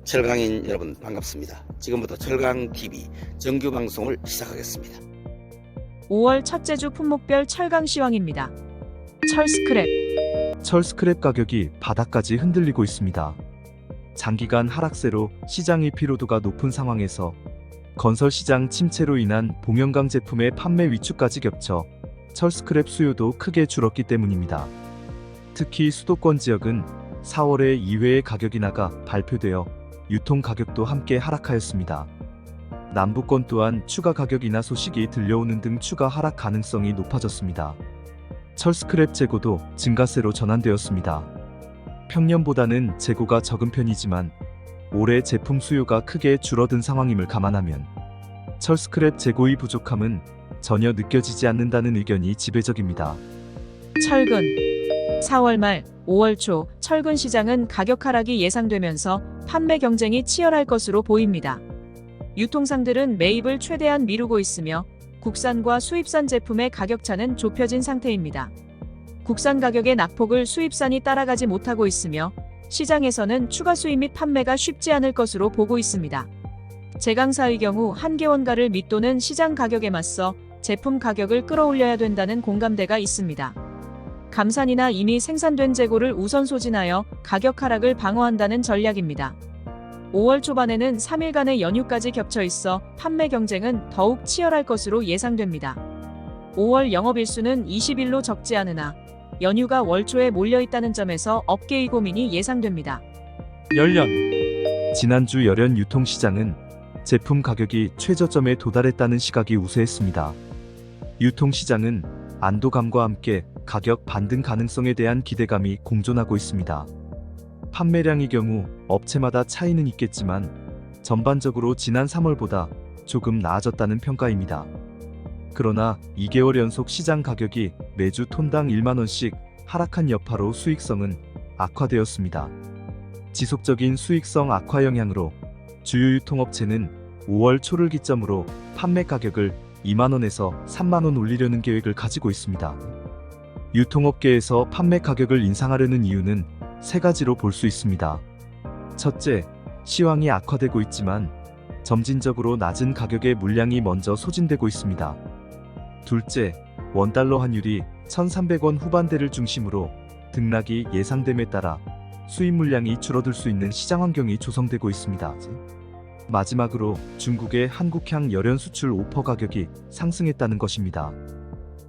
철강인 여러분 반갑습니다. 지금부터 철강TV 정규 방송을 시작하겠습니다. 5월 첫째 주 품목별 철강 시황입니다. 철스크랩. 철스크랩 가격이 바닥까지 흔들리고 있습니다. 장기간 하락세로 시장의 피로도가 높은 상황에서 건설시장 침체로 인한 봉연강 제품의 판매 위축까지 겹쳐 철스크랩 수요도 크게 줄었기 때문입니다. 특히 수도권 지역은 4월에 2회의 가격 인하가 발표되어 유통 가격도 함께 하락하였습니다. 남부권 또한 추가 가격 인하 소식이 들려오는 등 추가 하락 가능성이 높아졌습니다. 철스크랩 재고도 증가세로 전환되었습니다. 평년보다는 재고가 적은 편이지만 올해 제품 수요가 크게 줄어든 상황임을 감안하면 철스크랩 재고의 부족함은 전혀 느껴지지 않는다는 의견이 지배적입니다. 철근. 4월 말 5월 초 철근 시장은 가격 하락이 예상되면서 판매 경쟁이 치열할 것으로 보입니다. 유통상들은 매입을 최대한 미루고 있으며 국산과 수입산 제품의 가격차는 좁혀진 상태입니다. 국산 가격의 낙폭을 수입산이 따라가지 못하고 있으며 시장에서는 추가 수입 및 판매가 쉽지 않을 것으로 보고 있습니다. 제강사의 경우 한계원가를 밑도는 시장 가격에 맞서 제품 가격을 끌어올려야 된다는 공감대가 있습니다. 감산이나 이미 생산된 재고를 우선 소진하여 가격 하락을 방어한다는 전략입니다. 5월 초반에는 3일간의 연휴까지 겹쳐 있어 판매 경쟁은 더욱 치열할 것으로 예상됩니다. 5월 영업일수는 20일로 적지 않으나 연휴가 월 초에 몰려있다는 점에서 업계의 고민이 예상됩니다. 열연. 지난주 열연 유통시장은 제품 가격이 최저점에 도달했다는 시각이 우세했습니다. 유통시장은 안도감과 함께 가격 반등 가능성에 대한 기대감이 공존하고 있습니다. 판매량의 경우 업체마다 차이는 있겠지만 전반적으로 지난 3월보다 조금 나아졌다는 평가입니다. 그러나 2개월 연속 시장 가격이 매주 톤당 1만원씩 하락한 여파로 수익성은 악화되었습니다. 지속적인 수익성 악화 영향으로 주요 유통업체는 5월 초를 기점으로 판매 가격을 2만원에서 3만원 올리려는 계획을 가지고 있습니다. 유통업계에서 판매 가격을 인상하려는 이유는 세 가지로 볼 수 있습니다. 첫째, 시황이 악화되고 있지만 점진적으로 낮은 가격의 물량이 먼저 소진되고 있습니다. 둘째, 원달러 환율이 1,300원 후반대를 중심으로 등락이 예상됨에 따라 수입 물량이 줄어들 수 있는 시장 환경이 조성되고 있습니다. 마지막으로 중국의 한국향 열연 수출 오퍼 가격이 상승했다는 것입니다.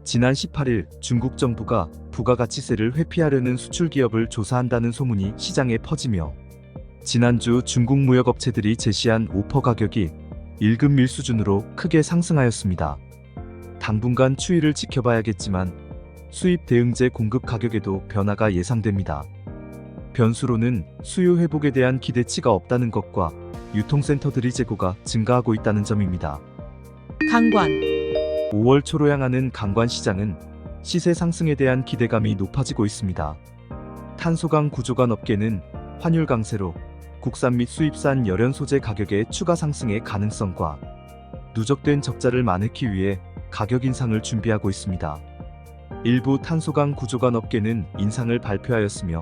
지난 18일 중국 정부가 부가가치세를 회피하려는 수출 기업을 조사한다는 소문이 시장에 퍼지며 지난주 중국 무역업체들이 제시한 오퍼 가격이 1급 밀 수준으로 크게 상승하였습니다. 당분간 추이를 지켜봐야겠지만 수입 대응제 공급 가격에도 변화가 예상됩니다. 변수로는 수요 회복에 대한 기대치가 없다는 것과 유통센터들의 재고가 증가하고 있다는 점입니다. 강관. 5월 초로 향하는 강관 시장은 시세 상승에 대한 기대감이 높아지고 있습니다. 탄소강 구조관 업계는 환율 강세로 국산 및 수입산 열연 소재 가격의 추가 상승의 가능성과 누적된 적자를 마내기 위해 가격 인상을 준비하고 있습니다. 일부 탄소강 구조관 업계는 인상을 발표하였으며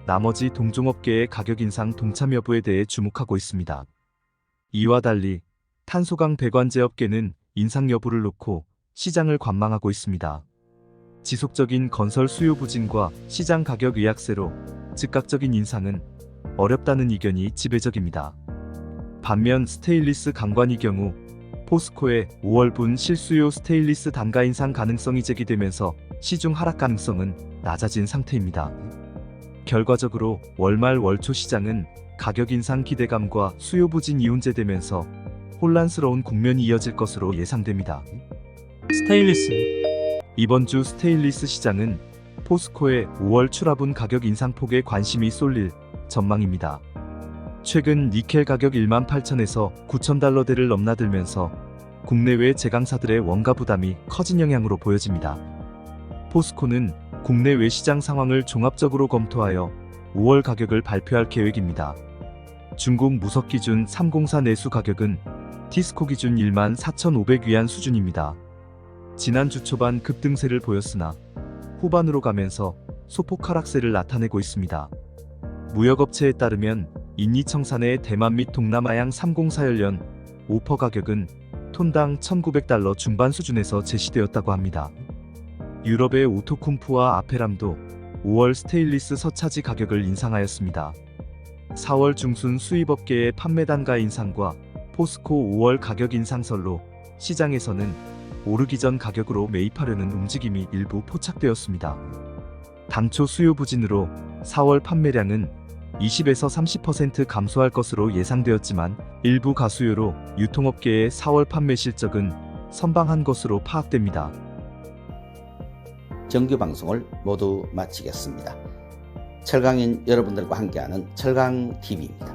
나머지 동종업계의 가격 인상 동참 여부에 대해 주목하고 있습니다. 이와 달리 탄소강 배관제 업계는 인상 여부를 놓고 시장을 관망하고 있습니다. 지속적인 건설 수요 부진과 시장 가격 의약세로 즉각적인 인상은 어렵다는 의견이 지배적입니다. 반면 스테인리스 강관의 경우 포스코의 5월분 실수요 스테인리스 단가 인상 가능성이 제기되면서 시중 하락 가능성은 낮아진 상태입니다. 결과적으로 월말 월초 시장은 가격 인상 기대감과 수요 부진 이온제되면서 혼란스러운 국면이 이어질 것으로 예상됩니다. 스테인리스. 이번 주 스테인리스 시장은 포스코의 5월 출하분 가격 인상폭에 관심이 쏠릴 전망입니다. 최근 니켈 가격 18,000에서 9,000달러대를 넘나들면서 국내외 제강사들의 원가 부담이 커진 영향으로 보여집니다. 포스코는 국내외 시장 상황을 종합적으로 검토하여 5월 가격을 발표할 계획입니다. 중국 무석 기준 304 내수 가격은 티스코 기준 14,500위안 수준입니다. 지난주 초반 급등세를 보였으나 후반으로 가면서 소폭 하락세를 나타내고 있습니다. 무역업체에 따르면 인니청산의 대만 및 동남아양 304 연련 오퍼 가격은 톤당 1,900달러 중반 수준에서 제시되었다고 합니다. 유럽의 오토쿰프와 아페람도 5월 스테인리스 서차지 가격을 인상하였습니다. 4월 중순 수입업계의 판매 단가 인상과 포스코 5월 가격 인상설로 시장에서는 오르기 전 가격으로 매입하려는 움직임이 일부 포착되었습니다. 당초 수요 부진으로 4월 판매량은 20에서 30% 감소할 것으로 예상되었지만 일부 가수요로 유통업계의 4월 판매 실적은 선방한 것으로 파악됩니다. 정규 방송을 모두 마치겠습니다. 철강인 여러분들과 함께하는 철강TV입니다.